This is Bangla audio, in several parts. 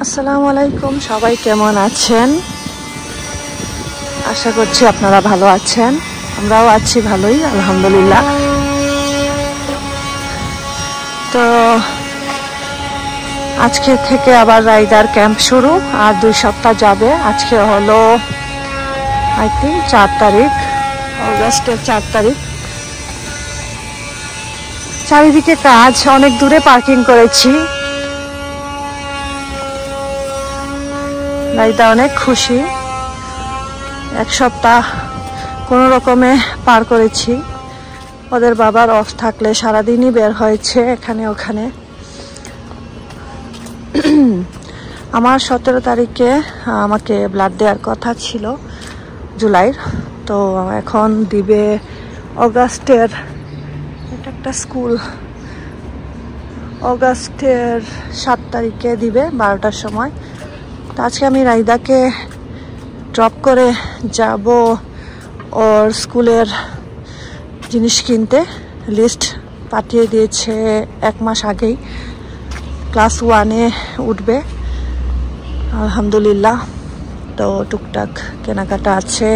আসসালামু আলাইকুম, সবাই কেমন আছেন? আশা করছি আপনারা ভালো আছেন। আমরাও আছি ভালোই, আলহামদুলিল্লাহ। তো আজকে থেকে আবার রাইডার ক্যাম্প শুরু, আর 2 সপ্তাহ যাবে। আজকে হলো আই থিঙ্ক 4 তারিখ, অগাস্টের 4 তারিখ। চারিদিকে কাজ, অনেক দূরে পার্কিং করেছি। রাইডা অনেক খুশি। 1 সপ্তাহ কোনো রকমে পার করেছি। ওদের বাবার অফ থাকলে সারাদিনই বের হয়েছে এখানে ওখানে। আমার 17 তারিখে আমাকে ব্লাড দেওয়ার কথা ছিল, জুলাইয়ের। তো এখন দিবে অগাস্টের, এটা একটা স্কুল, অগাস্টের 7 তারিখে দিবে 12টার সময়। তো আজকে আমি রাইদাকে ড্রপ করে যাব ওর স্কুলের জিনিস কিনতে। লিস্ট পাঠিয়ে দিয়েছে 1 মাস আগেই। ক্লাস 1-এ উঠবে আলহামদুলিল্লাহ। তো টুকটাক কেনাকাটা আছে,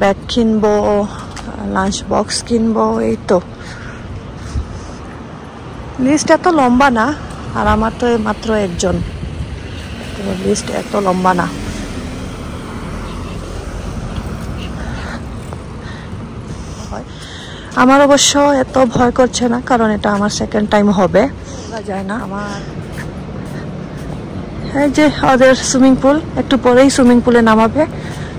ব্যাগ কিনবো, লাঞ্চ বক্স কিনবো, এই তো। লিস্ট এত লম্বা না, আর আমার তো মাত্র একজন, তো লিস্ট এত লম্বা না। আমার অবশ্য এত ভয় করছে না, কারণ এটা আমার 2nd টাইম হবে, যায় না আমার। এই যে ওদের সুইমিং পুল, একটু পরেই সুইমিং পুলে নামাবে।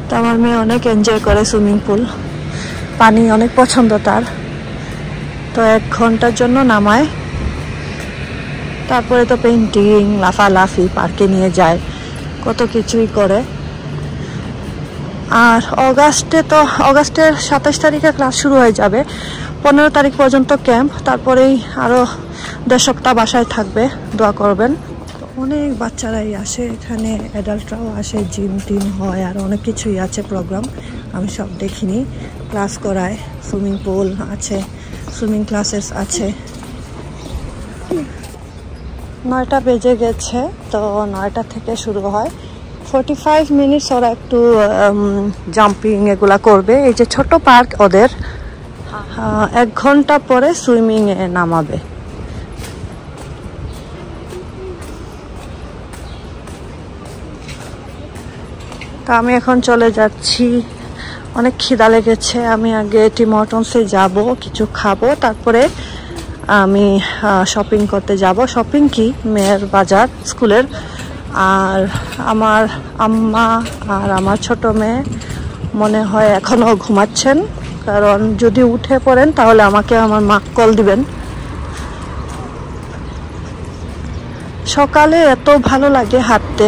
তো আমার মেয়ে অনেক এনজয় করে সুইমিং পুল, পানি অনেক পছন্দ তার। তো 1 ঘন্টার জন্য নামায়, তারপরে তো পেন্টিং, লাফালাফি, পার্কে নিয়ে যায়, কত কিছুই করে। আর অগাস্টের 27 তারিখে ক্লাস শুরু হয়ে যাবে। 15 তারিখ পর্যন্ত ক্যাম্প, তারপরেই আরো 1.5 সপ্তাহ বাসায় থাকবে। দোয়া করবেন। অনেক বাচ্চারাই আসে এখানে, অ্যাডাল্টরাও আসে, জিম টিম হয়, আর অনেক কিছুই আছে প্রোগ্রাম। আমি সব দেখিনি। ক্লাস করায়, সুইমিং পুল আছে, সুইমিং ক্লাসেস আছে। 9টা বেজে গেছে, তো 9টা থেকে শুরু হয়। 45 মিনিটস ওরা একটু জাম্পিং এগুলা করবে। এই যে ছোট পার্ক ওদের, 1 ঘন্টা পরে সুইমিংয়ে নামাবে। তা আমি এখন চলে যাচ্ছি, অনেক খিদা লেগেছে। আমি আগে টিম হর্টনসে যাব, কিছু খাবো, তারপরে আমি শপিং করতে যাব। শপিং কি, মেয়ের বাজার স্কুলের। আর আমার আম্মা আর আমার ছোট মেয়ে মনে হয় এখনো ঘুমাচ্ছেন, কারণ যদি উঠে পড়েন তাহলে আমাকে আমার মা কল দিবেন। সকালে এত ভালো লাগে হাঁটতে।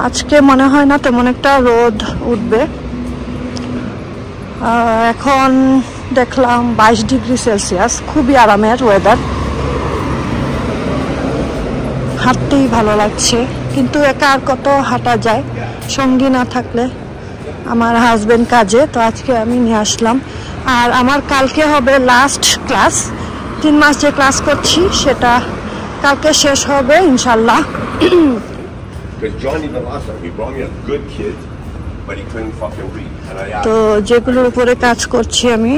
আজকে মনে হয় না তেমন একটা রোদ উঠবে। এখন দেখলাম 22 ডিগ্রি সেলসিয়াস, খুবই আরামের ওয়েদার। হাঁটতেই ভালো লাগছে, কিন্তু একা আর কত হাঁটা যায় সঙ্গী না থাকলে। আমার হাজবেন্ড কাজে, তো আজকে আমি নিয়ে আসলাম। আর আমার কালকে হবে লাস্ট ক্লাস। 3 মাস যে ক্লাস করছি সেটা কালকে শেষ হবে ইনশাল্লাহ। তো যেগুলোর উপরে কাজ করছি আমি,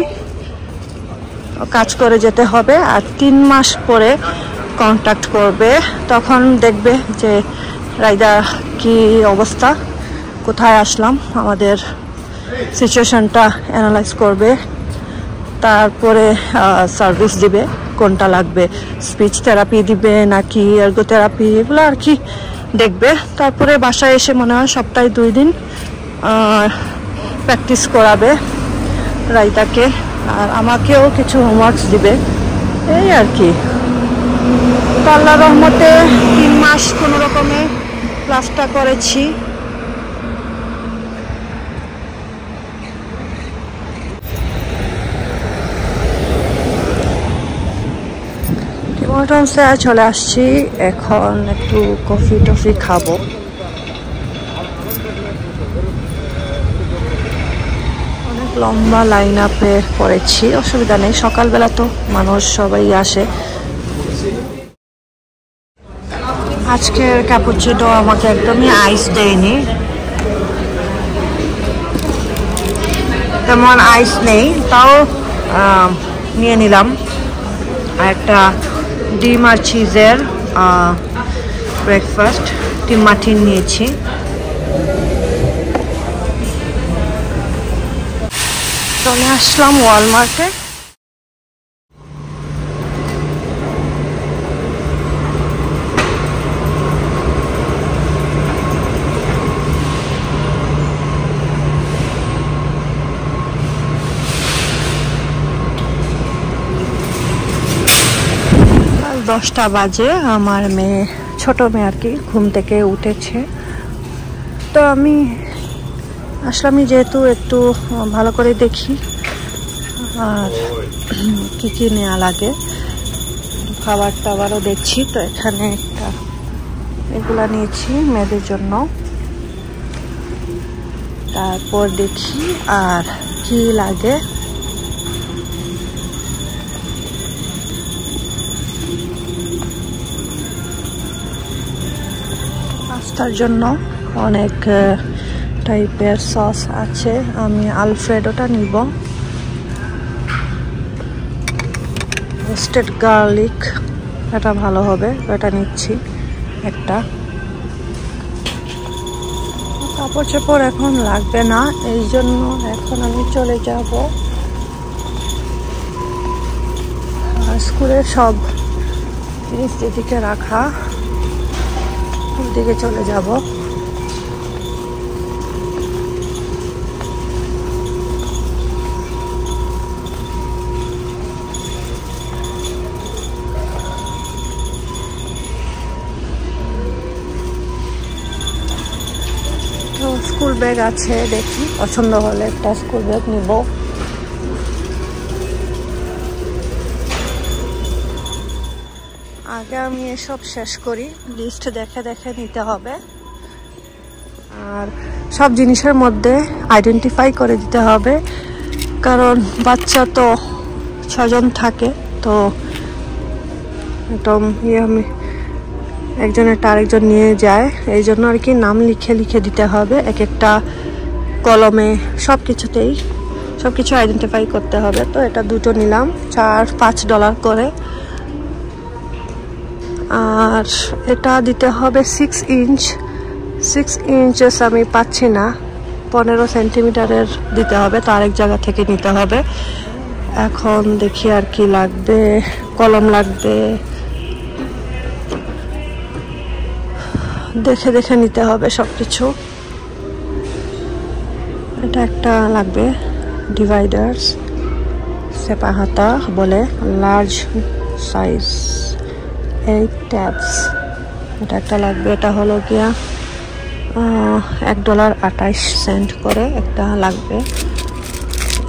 কাজ করে যেতে হবে। আর 3 মাস পরে কন্ট্যাক্ট করবে, তখন দেখবে যে রাইদা কি অবস্থা, কোথায় আসলাম, আমাদের সিচুয়েশনটা অ্যানালাইজ করবে। তারপরে সার্ভিস দিবে, কোনটা লাগবে, স্পিচ থেরাপি দিবে নাকি এর্গোথেরাপি, এগুলো আর কি দেখবে। তারপরে বাসায় এসে মনে হয় সপ্তাহে 2 দিন প্র্যাকটিস করাবে রাইদাকে, আর আমাকেও কিছু হোমওয়ার্কস দিবে, এই আর কি। তো আল্লাহর রহমতে 3 মাস কোনো রকমে ক্লাসটা করেছি। টিমোটনসে চলে আসছি, এখন একটু কফি টফি খাবো। অনেক লম্বা লাইন আপে পড়েছি, অসুবিধা নেই, সকালবেলা তো মানুষ সবাই আসে। আজকের ক্যাপুচিনো আমাকে একদমই আইস দেয়নি, তেমন আইস নেই, তাও নিয়ে নিলাম একটা ডিম আর চিজের ব্রেকফাস্ট। টিম মার্টিন নিয়েছি। চলে আসলাম ওয়ালমার্টে। দশটা বাজে, আমার মেয়ে, ছোট মেয়ে আর কি, ঘুম থেকে উঠেছে। তো আমি আসলাম, যেহেতু একটু ভালো করে দেখি আর কি কি নেওয়া লাগে, খাবার টাবারও দেখছি। তো এখানে একটা এগুলা নিয়েছি মেয়েদের জন্য, তারপর দেখি আর কি লাগে। পাস্তার জন্য অনেক টাইপের সস আছে, আমি আলফ্রেডোটা নিব। রোস্টেড গার্লিক, এটা ভালো হবে, এটা নিচ্ছি একটা। কাপড় চোপড় এখন লাগবে না, এই জন্য এখন আমি চলে যাব স্কুলের সব জিনিস যেদিকে রাখা, ওদিকে চলে যাব। তো স্কুল ব্যাগ আছে, দেখি পছন্দ হলে একটা স্কুল ব্যাগ নিব। আগে আমি এসব শেষ করি, লিস্ট দেখে দেখে নিতে হবে, আর সব জিনিসের মধ্যে আইডেন্টিফাই করে দিতে হবে, কারণ বাচ্চা তো 6 জন থাকে। তো একদম আমি একজনেরটা আরেকজন নিয়ে যায়, এই জন্য আর কি নাম লিখে লিখে দিতে হবে এক একটা কলমে, সব কিছুতেই সব কিছু আইডেন্টিফাই করতে হবে। তো এটা দুটো নিলাম, $4-5 করে। আর এটা দিতে হবে 6 ইঞ্চ, 6 ইঞ্চেস আমি পাচ্ছি না, 15 সেন্টিমিটারের দিতে হবে, তো আরেক জায়গা থেকে নিতে হবে। এখন দেখি আর কি লাগবে, কলম লাগবে, দেখে দেখে নিতে হবে সব কিছু। এটা একটা লাগবে, ডিভাইডার্স, সেপাহাতা বলে, লার্জ সাইজ 8 ট্যাবস, এটা একটা লাগবে। এটা হলো গিয়া $1.28 করে একটা লাগবে।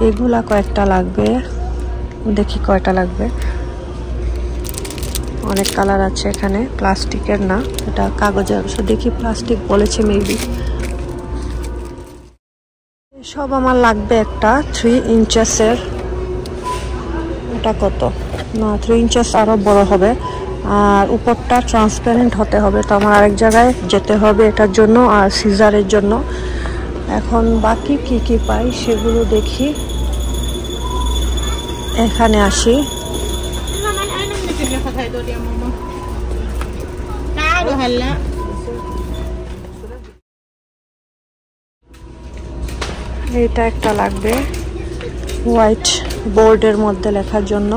এগুলা কয়েকটা লাগবে, দেখি কয়টা লাগবে। অনেক কালার আছে এখানে, প্লাস্টিকের না, এটা কাগজের অংশ, দেখি প্লাস্টিক বলেছে মেবি। সব আমার লাগবে একটা 3 ইঞ্চেসের, এটা কত না, 3 ইঞ্চেস আরো বড় হবে, আর উপরটা ট্রান্সপারেন্ট হতে হবে। তো আমার আরেক জায়গায় যেতে হবে এটার জন্য আর সিজারের জন্য। এখন বাকি কি কি পাই সেগুলো দেখি। এখানে আসি, এটা একটা লাগবে হোয়াইট বোর্ডের মধ্যে লেখার জন্য।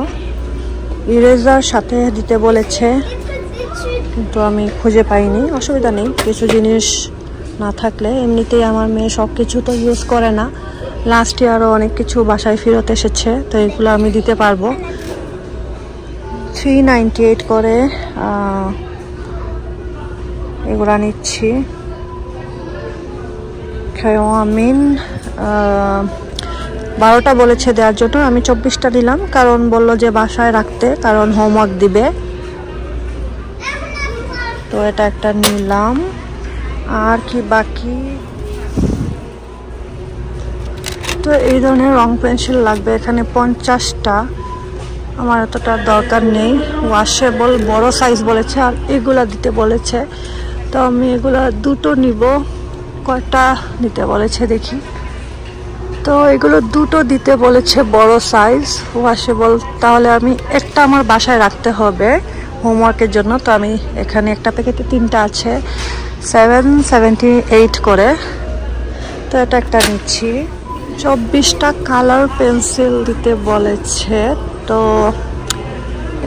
ইরেজার সাথে দিতে বলেছে, কিন্তু আমি খুঁজে পাইনি, অসুবিধা নেই, কিছু জিনিস না থাকলে। এমনিতেই আমার মেয়ে সব কিছু তো ইউজ করে না, লাস্ট ইয়ারও অনেক কিছু বাসায় ফেরত এসেছে, তো এগুলো আমি দিতে পারবো। 3.98 করে এগুলা নিচ্ছি। খেয়ামিন 12টা বলেছে দেওয়ার জন্য, আমি 24টা দিলাম, কারণ বলল যে বাসায় রাখতে, কারণ হোমওয়ার্ক দিবে। তো এটা একটা নিলাম। আর কি বাকি, তো এই ধরনের রং পেন্সিল লাগবে এখানে 50টা, আমার এতটা দরকার নেই। ওয়াশেবল বড় সাইজ বলেছে আর এগুলা দিতে বলেছে, তো আমি এগুলা দুটো নিব। কয়টা নিতে বলেছে দেখি, তো এগুলো দুটো দিতে বলেছে বড় সাইজ ওয়াশেবল। তাহলে আমি একটা আমার বাসায় রাখতে হবে হোমওয়ার্কের জন্য। তো আমি এখানে একটা প্যাকেটে 3টা আছে, 778 করে। তো এটা একটা নিচ্ছি। 24টা কালার পেন্সিল দিতে বলেছে, তো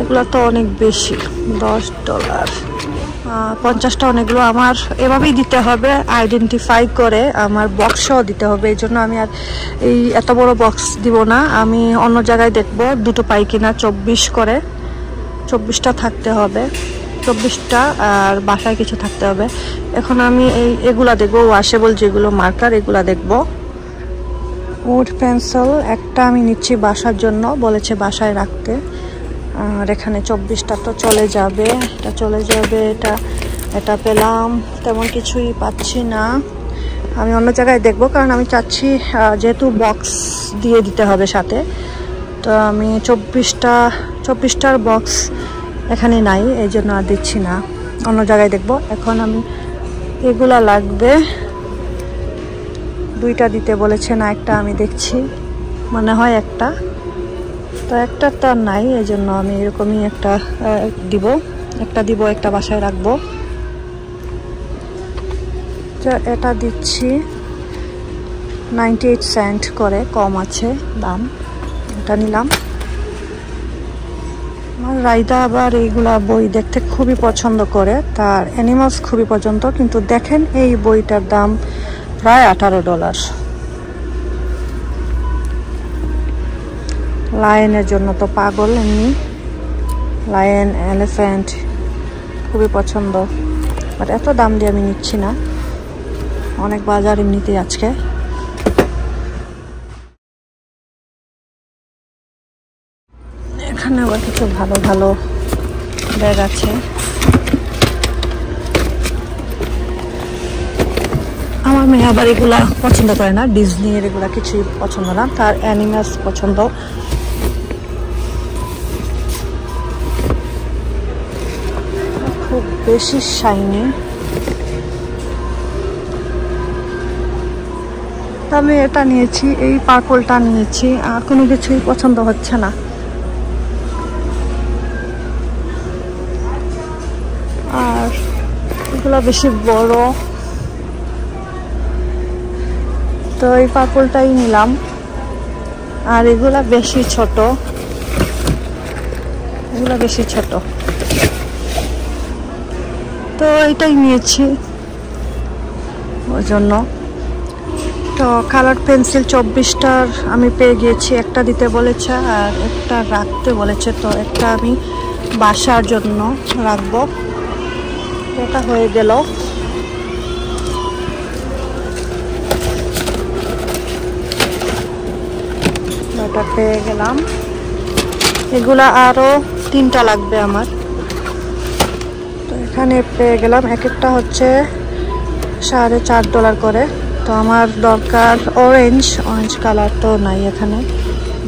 এগুলো তো অনেক বেশি, $10। 50টা অনেকগুলো। আমার এভাবেই দিতে হবে, আইডেন্টিফাই করে আমার বক্সও দিতে হবে। এই জন্য আমি আর এই এত বড় বক্স দিব না, আমি অন্য জায়গায় দেখবো দুটো পাই কিনা। 24 করে 24টা থাকতে হবে, 24টা, আর বাসায় কিছু থাকতে হবে। এখন আমি এগুলা দেখবো, ওয়াশেবল যেগুলো মার্কার এগুলা দেখবো। উড পেন্সিল একটা আমি নিচ্ছি বাসার জন্য, বলেছে বাসায় রাখতে। আর এখানে 24টা তো চলে যাবে, এটা চলে যাবে। এটা পেলাম, তেমন কিছুই পাচ্ছি না। আমি অন্য জায়গায় দেখবো, কারণ আমি চাচ্ছি যেহেতু বক্স দিয়ে দিতে হবে সাথে, তো আমি 24টার বক্স এখানে নাই, এই জন্য আর দিচ্ছি না, অন্য জায়গায় দেখবো। এখন আমি এগুলা লাগবে, 2টা দিতে বলেছে না, একটা আমি দেখছি, মনে হয় একটা, তো একটা তো নাই, এই জন্য আমি এরকমই একটা দিব, একটা বাসায় রাখবো। এটা দিচ্ছি 98 সেন্ট করে, কম আছে দাম, এটা নিলাম। আমার রাইদা আবার এইগুলা বই দেখতে খুবই পছন্দ করে, তার অ্যানিমালস খুবই পছন্দ, কিন্তু দেখেন এই বইটার দাম প্রায় $18। লায়নের জন্য তো পাগল, এমনি লায়ন, এলিফ্যান্ট খুবই পছন্দ, বাট এত দাম দিয়ে আমি নিচ্ছি না, অনেক বাজার এমনিতেই আজকে। এখানে আবার কিছু ভালো ভালো ব্যাগ আছে। আমার মেয়ে আবার এগুলা পছন্দ করে না, ডিজনির এগুলা কিছুই পছন্দ না, তার অ্যানিমালস পছন্দ। খুব বেশি শাইনি, আমি এটা নিয়েছি, এই পার্পলটা নিয়েছি, আর কোনো কিছুই পছন্দ হচ্ছে না। আর এগুলো বেশি বড়, তো এই পার্পলটাই নিলাম। আর এগুলা বেশি ছোট, তো এটাই নিয়েছি ওই জন্য। তো কালার পেন্সিল 24টার আমি পেয়ে গিয়েছি, একটা দিতে বলেছে আর একটা রাখতে বলেছে, তো একটা আমি বাসার জন্য রাখবো। এটা হয়ে গেল। এটা পেয়ে গেলাম। এগুলা আরো 3টা লাগবে আমার, তো এখানে পেয়ে গেলাম। এক একটা হচ্ছে $4.5 করে। তো আমার দরকার অরেঞ্জ কালার, তো নাই এখানে,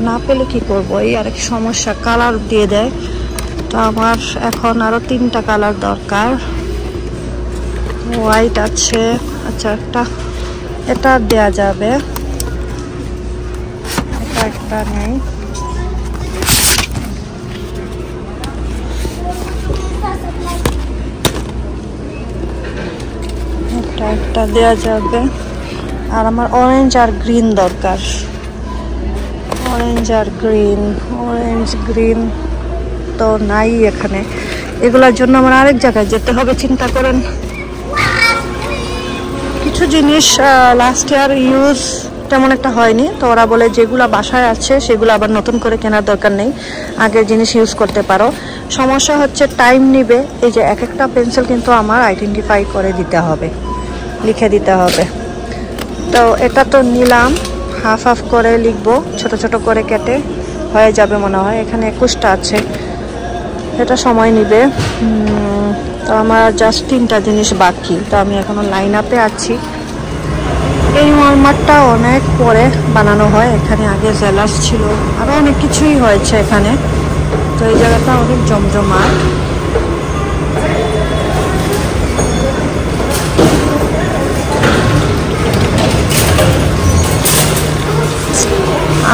না পেলে কি করবো, এই আরেক সমস্যা, কালার দিয়ে দেয়। তো আমার এখন আরো 3টা কালার দরকার। হোয়াইট আছে, আচ্ছা এটা দেয়া যাবে, এটা একটা নেই। একটা দেয়া যাবে। আর আমার অরেঞ্জ আর গ্রিন দরকার, অরেঞ্জ গ্রিন তো নাই এখানে। এগুলোর জন্য আমার আরেক জায়গায় যেতে হবে, চিন্তা করেন। কিছু জিনিস লাস্ট ইয়ার ইউজ তেমন একটা হয়নি, তো ওরা বলে যেগুলো বাসায় আছে সেগুলো আবার নতুন করে কেনার দরকার নেই, আগের জিনিস ইউজ করতে পারো। সমস্যা হচ্ছে টাইম নিবে। এই যে এক একটা পেন্সিল কিন্তু আমার আইডেন্টিফাই করে দিতে হবে, লিখে দিতে হবে। তো এটা তো নিলাম, হাফ করে লিখবো, ছোট ছোট করে কেটে হয়ে যাবে মনে হয়। এখানে 21টা আছে, এটা সময় নিবে। তো আমার জাস্ট 3টা জিনিস বাকি, তো আমি এখনো লাইন আপে আছি। এই ওয়ালমার্টটা অনেক পরে বানানো হয়, এখানে আগে জেলার্স ছিল, আরো অনেক কিছুই হয়েছে এখানে। তো এই জায়গাটা অনেক জমজমাট।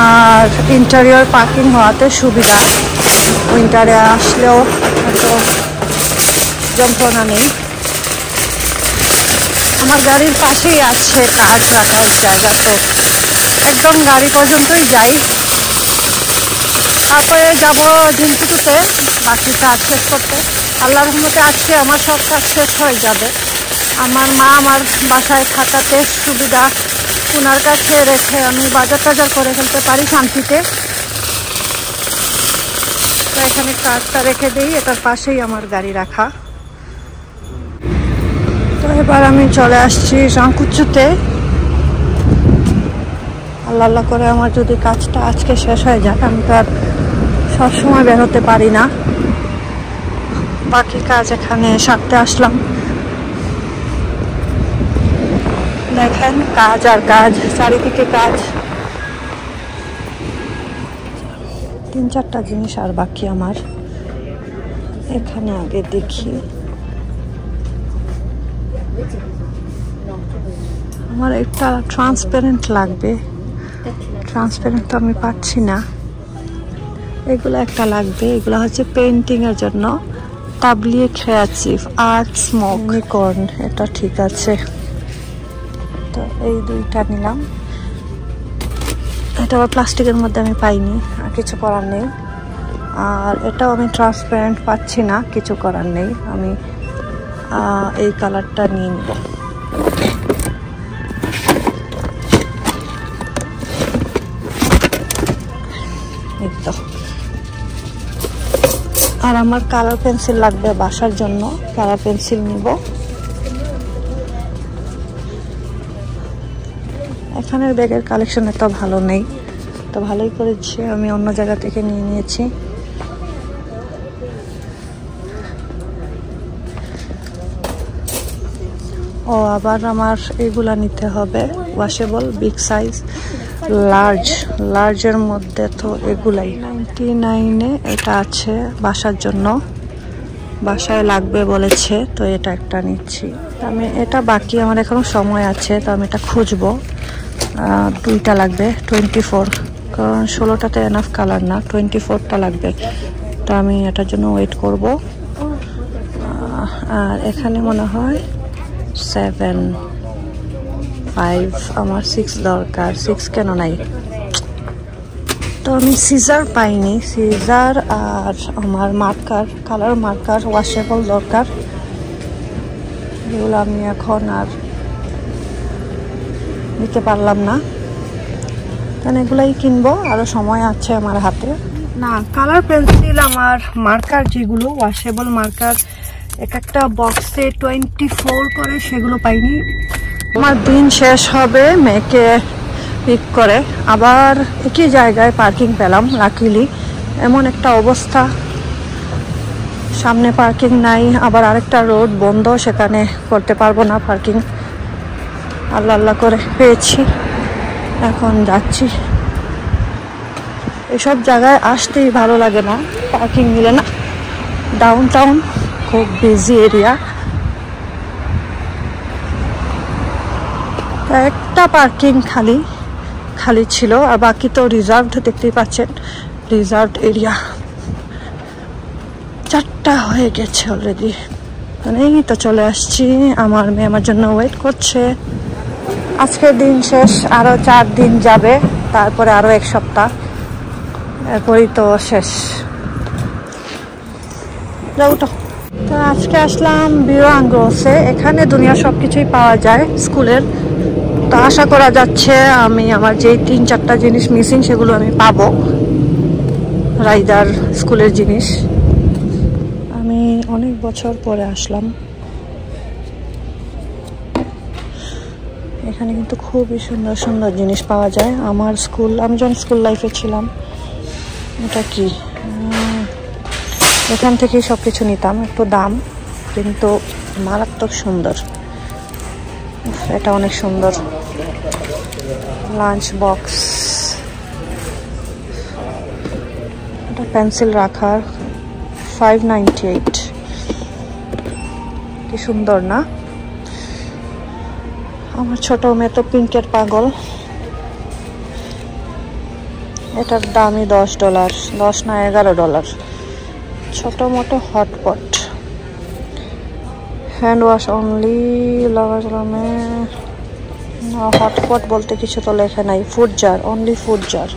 আর ইন্টেরিয়র পার্কিং হওয়াতে সুবিধা, উইন্টারে আসলেও এত যন্ত্রণা নেই। আমার গাড়ির পাশেই আছে কাজ রাখার জায়গা, তো একদম গাড়ি পর্যন্তই যাই, তারপরে যাব ঝিনকুটুতে বাকি কাজ শেষ করতে। আল্লাহর রহমতে আজকে আমার সব কাজ শেষ হয়ে যাবে। আমার মা আমার বাসায় থাকাতে সুবিধা, ওনার কাছে রেখে আমি বাজার টাজার করে ফেলতে পারি শান্তিতে। তো এখানে কাজটা রেখে দিই, এটার পাশেই আমার গাড়ি রাখা। তো এবার আমি চলে আসছি রাঙ্কুচুতে। আল্লাহ আল্লাহ করে আমার যদি কাজটা আজকে শেষ হয়ে যায়, আমি তো আর সবসময় বের হতে পারি না। বাকি কাজ এখানে সারতে আসলাম। দেখেন কাজ আর কাজ, চারিদিকে কাজ। 3-4টা জিনিস আর বাকি আমার। এখানে আগে দেখি, আমার একটা ট্রান্সপারেন্ট লাগবে, ট্রান্সপারেন্ট তো আমি পাচ্ছি না। এগুলো একটা লাগবে, এগুলো হচ্ছে পেইন্টিং এর জন্য। তাবলিয়ে ক্রিয়েটিভ আর্ট স্মোক ইউনিকর্ন, এটা ঠিক আছে। তো এই দুইটা নিলাম। এটা আবার প্লাস্টিকের মধ্যে আমি পাইনি, আর কিছু করার নেই। আর এটাও আমি ট্রান্সপারেন্ট পাচ্ছি না, কিছু করার নেই। আমি এই কালারটা নিয়ে নিব। আর আমার কালার পেন্সিল লাগবে বাসার জন্য, কালার পেন্সিল নিব। এখানের ব্যাগের কালেকশন এত ভালো নেই, তো ভালোই করেছি আমি অন্য জায়গা থেকে নিয়ে নিয়েছি। ও আবার আমার এগুলা নিতে হবে, ওয়াশেবল বিগ সাইজ লার্জের মধ্যে। তো এগুলাই 99-এ এটা আছে বাসার জন্য, বাসায় লাগবে বলেছে, তো এটা একটা নিচ্ছি আমি। এটা বাকি আমার এখনো সময় আছে, তো আমি এটা খুঁজবো। 2টা লাগবে 24, কারণ 16টাতে এনাফ কালার না, 24টা লাগবে। তো আমি এটার জন্য ওয়েট করব। আর এখানে মনে হয় 7, 5, আমার 6 দরকার। 6 কেন নাই? তো আমি সিজার পাইনি, সিজার আর আমার মার্কার, কালার মার্কার ওয়াশেবল দরকার। এগুলো আমি এখন আর নিতে পারলাম না, কারণ এগুলাই কিনবো, আরো সময় আছে আমার হাতে। না, কালার পেন্সিল আমার মার্কার যেগুলো ওয়াশেবল মার্কার এক একটা বক্সে 24 করে, সেগুলো পাইনি। আমার দিন শেষ হবে মেয়েকে পিক করে, আবার একই জায়গায় পার্কিং পেলাম। লাকিলি এমন একটা অবস্থা, সামনে পার্কিং নাই, আবার আরেকটা রোড বন্ধ, সেখানে করতে পারবো না পার্কিং। আল্লাহ আল্লাহ করে পেয়েছি, এখন যাচ্ছি। এসব জায়গায় আসতেই ভালো লাগে না, পার্কিং মিলে না। ডাউন টাউন খুব বিজি এরিয়া। একটা পার্কিং খালি ছিল, আর বাকি তো রিজার্ভড, দেখতেই পাচ্ছেন রিজার্ভড এরিয়া। 4টা হয়ে গেছে অলরেডি, এই তো চলে আসছি। আমার মেয়ে আমার জন্য ওয়েট করছে। আজকের দিন শেষ, আরো 4 দিন যাবে, তারপরে আরো 1 সপ্তাহ, এরপরই তো শেষ। তো আজকে আসলাম বিরাঙ্গসে, এখানে দুনিয়ার সবকিছুই পাওয়া যায় স্কুলের। তো আশা করা যাচ্ছে আমি আমার যেই 3-4টা জিনিস মিসিং, সেগুলো আমি পাবো, রাইদার স্কুলের জিনিস। আমি অনেক বছর পরে আসলাম এখানে, কিন্তু খুবই সুন্দর সুন্দর জিনিস পাওয়া যায়। আমার আমি যখন স্কুল লাইফে ছিলাম, এটা কি, এখান থেকেই সবকিছু নিতাম, একটু দাম কিন্তু মারাত্মক সুন্দর। এটা অনেক সুন্দর লাঞ্চ বক্স, এটা পেন্সিল রাখার 598। কি সুন্দর না? আমার ছোট মেয়ে তো পিঙ্কের পাগল। এটার দামই $10, 10 না $11। ছোট মোটো hotpot. Hand wash only, hotpot বলতে কিছু তো লেখা নাই। Food jar, only food jar.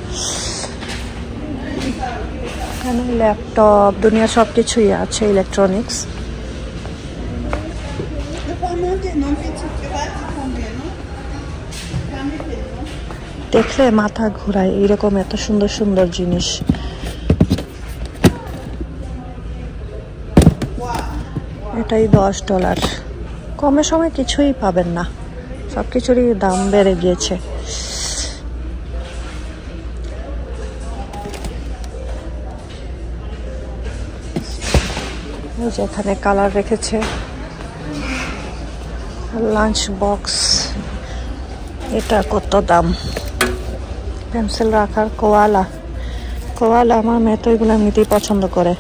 এখানে ল্যাপটপ, দুনিয়া সব কিছুই আছে, ইলেকট্রনিক্স। দেখলে মাথা ঘুরায়, এইরকম এত সুন্দর সুন্দর জিনিস। এটাই $10। কমে সময় কিছুই পাবেন না, সবকিছুরই দাম বেড়ে গিয়েছে। এই যে এখানে কালার রেখেছে। লাঞ্চ বক্স, এটা কত দাম? পেন্সিল রাখার কোয়ালা। আমার মেয়ে তো এগুলো এমনিতেই পছন্দ করে।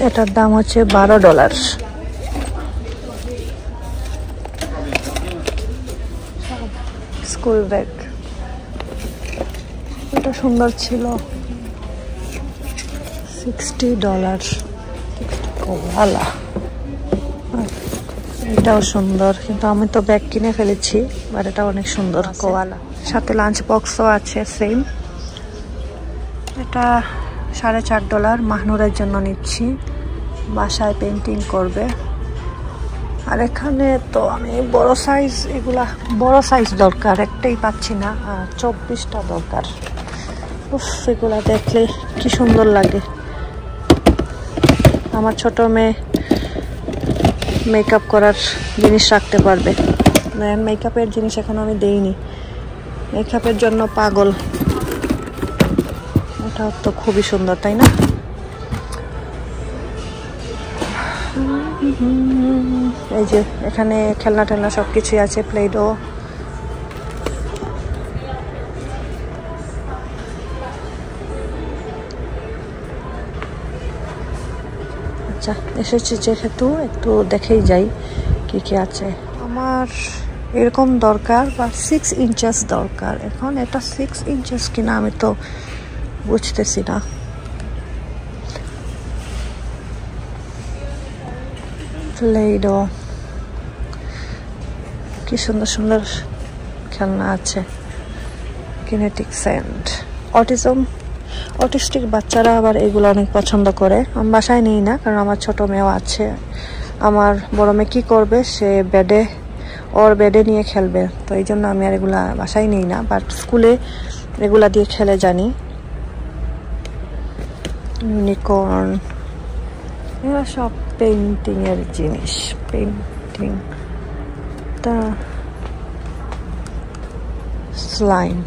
এটার দাম হচ্ছে $12। স্কুল ব্যাগ, এটা সুন্দর ছিল, $60। কোয়ালা, এটাও সুন্দর, কিন্তু আমি তো ব্যাগ কিনে ফেলেছি। আর এটা অনেক সুন্দর কোয়ালা। সাথে লাঞ্চ বক্সও আছে সেম। এটা $4.5। মাহনুরের জন্য নিচ্ছি, বাসায় পেন্টিং করবে। আর এখানে তো আমি বড় সাইজ, এগুলা বড় সাইজ দরকার, একটাই পাচ্ছি না, 24টা দরকার। উফ, এগুলা দেখলে কি সুন্দর লাগে। আমার ছোট মেয়ে মেকআপ করার জিনিস রাখতে পারবে। মেকআপের জিনিস এখন আমি দেইনি, মেকআপের জন্য পাগল। এটা তো খুবই সুন্দর, তাই না? এই যে এখানে খেলনা টেলনা সবকিছুই আছে, প্লেডো। আচ্ছা, এসেছি যেহেতু একটু দেখেই যাই কি কি আছে। আমার এরকম দরকার, বা 6 ইঞ্চেস দরকার। এখন এটা 6 ইঞ্চেস কিনা আমি তো বুঝতেছি না। প্লেডো, কি সুন্দর সুন্দর খেলনা আছে। কিনেটিক স্যান্ড। অটিস্টিক বাচ্চারা আবার এগুলো অনেক পছন্দ করে। আমি বাসায় নিই না, কারণ আমার ছোট মেয়েও আছে। আমার বড় মেয়ে কি করবে, সে ওর বেডে নিয়ে খেলবে, তো এই জন্য আমি আর এগুলা বাসায় নিই না। বাট স্কুলে এগুলা দিয়ে খেলে জানি। ইউনিকর্ন, এরা সব পেইন্টিং এর জিনিস। পেইন্টিং, তা স্লাইম,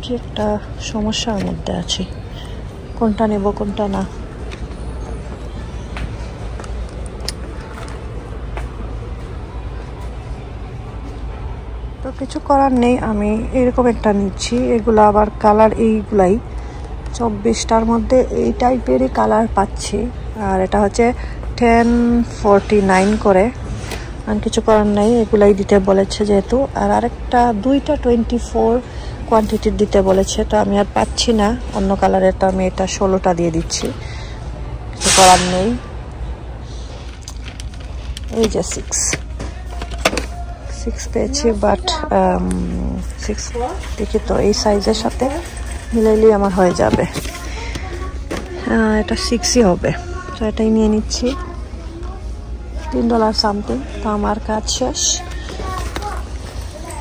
কি একটা সমস্যার মধ্যে আছি, কোনটা নেব কোনটা না। তো কিছু করার নেই, আমি এরকম একটা নিচ্ছি। এগুলো আবার কালার এইগুলাই 24টার মধ্যে এই টাইপেরই কালার পাচ্ছি। আর এটা হচ্ছে 1049 করে। আর কিছু করার নেই, এগুলাই দিতে বলেছে যেহেতু। আর আরেকটা 2টা 24 কোয়ান্টিটির দিতে বলেছে, তো আমি আর পাচ্ছি না অন্য কালারের, তো আমি এটা 16টা দিয়ে দিচ্ছি। কিছু করার নেই। এই যে 6 পেয়েছি, বাট 6 দেখি তো এই সাইজের সাথে মিলাইলেই আমার হয়ে যাবে। এটা 6ই হবে, তো এটাই নিয়ে নিচ্ছি। $3 সামথিং। তো আমার কাজ শেষ।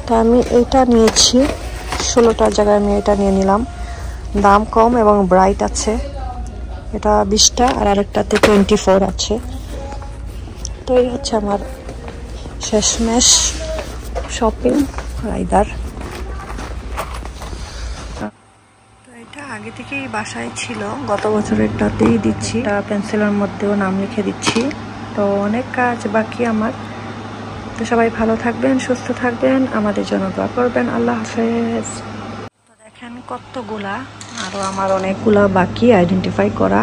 তো আমি এইটা নিয়েছি, 16টার জায়গায় আমি এটা নিয়ে নিলাম। দাম কম এবং ব্রাইট আছে। এটা 20টা, আর আরেকটাতে 24 আছে। তো এই হচ্ছে আমার শেষমেশ শপিং রাইদার। তো এটা আগে থেকেই বাসায় ছিল, গত বছরেরটাতেই দিচ্ছি, পেন্সিলের মধ্যেও নাম লিখে দিচ্ছি। তো অনেক কাজ বাকি আমার। তো সবাই ভালো থাকবেন, সুস্থ থাকবেন, আমাদের জন্য দোয়া করবেন। আল্লাহ হাফেজ। তো দেখেন কতগুলা, আরো আমার অনেকগুলা বাকি আইডেন্টিফাই করা।